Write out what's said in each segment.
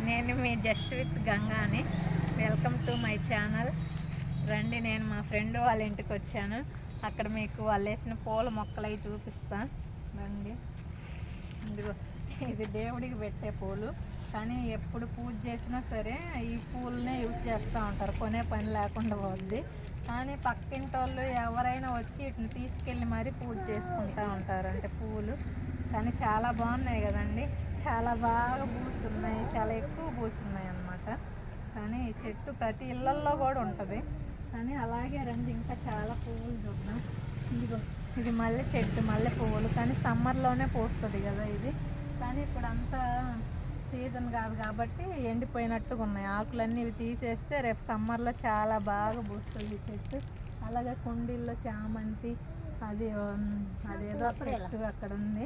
నేను మీ just with గంగాని. Welcome to my channel. రండి, నేను మా ఫ్రెండ్ వాళ్ళ ఇంటికి వచ్చాను. అక్కడ మీకు వాళ్ళు వేసిన పూల మొక్కలు అవి చూపిస్తాను. రండి. ఇదిగో, ఇది దేవుడికి పెట్టే పూలు. కానీ ఎప్పుడు పూజ చేసినా సరే ఈ పూలనే యూజ్ చేస్తూ ఉంటారు, కొనే పని లేకుండా పోద్ది. కానీ పక్కింటి వాళ్ళు ఎవరైనా వచ్చి వీటిని తీసుకెళ్ళి మరీ పూజ చేసుకుంటూ ఉంటారు, అంటే పూలు. కానీ చాలా బాగున్నాయి కదండి, చాలా బాగా పూస్తున్నాయి, చాలా ఎక్కువ పూస్తున్నాయి అన్నమాట. కానీ ఈ చెట్టు ప్రతి ఇళ్ళల్లో కూడా ఉంటుంది. కానీ అలాగే రండి, ఇంకా చాలా పువ్వులు చూద్దాం. ఇదిగో, ఇది మల్లె చెట్టు, మల్లె పువ్వులు. కానీ సమ్మర్లోనే పూస్తుంది కదా ఇది. కానీ ఇప్పుడు అంతా సీజన్ కాదు కాబట్టి ఎండిపోయినట్టుగా ఉన్నాయి ఆకులన్నీ. ఇవి తీసేస్తే రేపు సమ్మర్లో చాలా బాగా పూస్తుంది ఈ చెట్టు. అలాగే కుండీల్లో చామంతి, అదేదో చెట్టు అక్కడ ఉంది,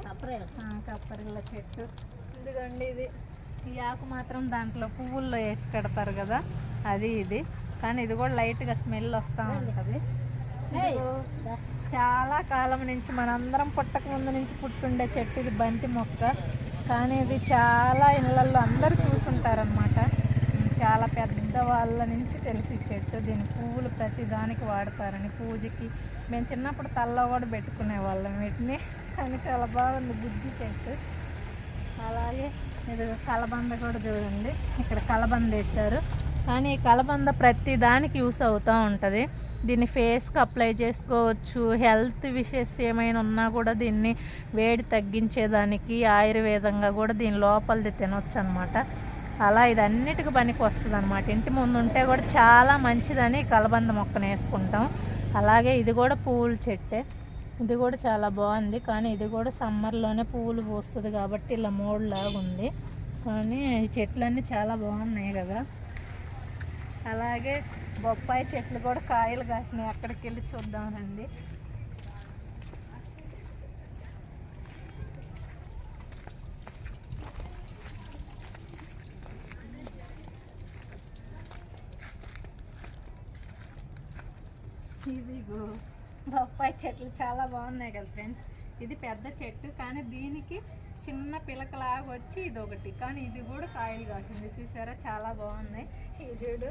కప్పరిగల చెట్టు. ఇదిగోండి, ఈ ఆకు మాత్రం దాంట్లో పువ్వుల్లో వేసి పెడతారు కదా, అది ఇది. కానీ ఇది కూడా లైట్గా స్మెల్ వస్తూ ఉంటుంది. చాలా కాలం నుంచి, మనందరం పుట్టక ముందు నుంచి పుట్టుండే చెట్టు ఇది, బంతి మొక్క. కానీ ఇది చాలా ఇళ్ళల్లో అందరూ చూసుంటారనమాట. చాలా పెద్ద వాళ్ళ నుంచి తెలిసి చెట్టు. దీని పువ్వులు ప్రతి దానికి వాడతారని, పూజకి. మేము చిన్నప్పుడు తల్లో కూడా పెట్టుకునే వాళ్ళం వీటిని. కానీ చాలా బాగుంది బుజ్జి చెట్టు. అలాగే ఇది కలబంద కూడా చూడండి, ఇక్కడ కలబంద వేస్తారు. కానీ ఈ కలబంద ప్రతి దానికి యూస్ అవుతూ ఉంటుంది. దీన్ని ఫేస్కి అప్లై చేసుకోవచ్చు. హెల్త్ విషయస్ ఏమైనా ఉన్నా కూడా దీన్ని వేడి తగ్గించేదానికి ఆయుర్వేదంగా కూడా దీని లోపలిది తినొచ్చు అనమాట. అలా ఇది అన్నిటికీ పనికి వస్తుంది అనమాట. ఇంటి ముందు ఉంటే కూడా చాలా మంచిదని కలబంద మొక్కను వేసుకుంటాం. అలాగే ఇది కూడా పువ్వుల చెట్టే, ఇది కూడా చాలా బాగుంది. కానీ ఇది కూడా సమ్మర్లోనే పువ్వులు పూస్తుంది కాబట్టి ఇలా మోడ్లాగా ఉంది. కానీ ఈ చెట్లన్నీ చాలా బాగున్నాయి కదా. అలాగే బొప్పాయి చెట్లు కూడా కాయలు కాసినాయి, అక్కడికి వెళ్ళి చూద్దామండి. ఇదిగో బొప్పాయి చెట్లు చాలా బాగున్నాయి కదా ఫ్రెండ్స్. ఇది పెద్ద చెట్టు, కానీ దీనికి చిన్న పిలకలాగా వచ్చి ఇది ఒకటి. కానీ ఇది కూడా కాయలు కాసింది, చూసారా, చాలా బాగున్నాయి. ఈ చూడు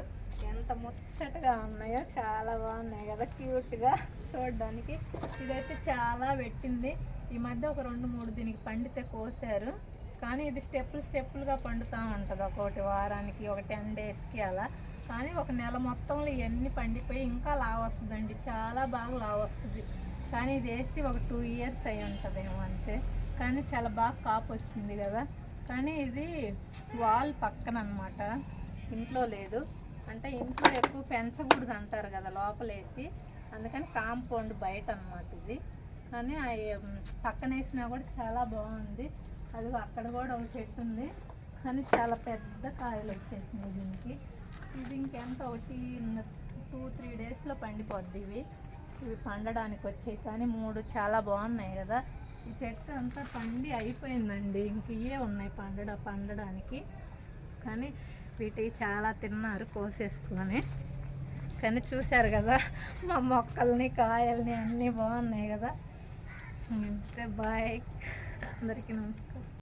ఎంత ముచ్చటగా ఉన్నాయో, చాలా బాగున్నాయి కదా, క్యూట్గా చూడడానికి. ఇదైతే చాలా పెట్టింది. ఈ మధ్య ఒక 2-3 దీనికి పండితే కోసారు. కానీ ఇది స్టెప్పులుగా పండుతూ ఉంటుంది, ఒక్కొక్కటి వారానికి, ఒక 10 డేస్కి అలా. కానీ ఒక నెల మొత్తంలో ఇవన్నీ పండిపోయి ఇంకా లావు వస్తుందండి, చాలా బాగా లావు వస్తుంది. కానీ ఇది వేసి ఒక 2 ఇయర్స్ అయి ఉంటుందేమో అంతే. కానీ చాలా బాగా కాపు వచ్చింది కదా. కానీ ఇది వాల్ పక్కన అనమాట, ఇంట్లో లేదు. అంటే ఇంట్లో ఎక్కువ పెంచకూడదు అంటారు కదా లోపలేసి, అందుకని కాంపౌండ్ బయట అనమాట ఇది. కానీ పక్కన వేసినా కూడా చాలా బాగుంది. అది అక్కడ కూడా ఒక చెట్టు ఉంది, కానీ చాలా పెద్ద కాయలు వచ్చేసింది దీనికి. ఇది ఇంకెంత, ఒకటి 2-3 డేస్లో పండిపోద్ది ఇవి పండడానికి వచ్చాయి. కానీ 3 చాలా బాగున్నాయి కదా. ఈ చెట్టు అంతా పండి అయిపోయిందండి, ఇంక ఇవే ఉన్నాయి పండడానికి. కానీ వీటికి చాలా తిన్నారు కోసేసుకొని. కానీ చూశారు కదా మా మొక్కల్ని, కాయల్ని, అన్నీ బాగున్నాయి కదా. బాయ్, అందరికీ నమస్కారం.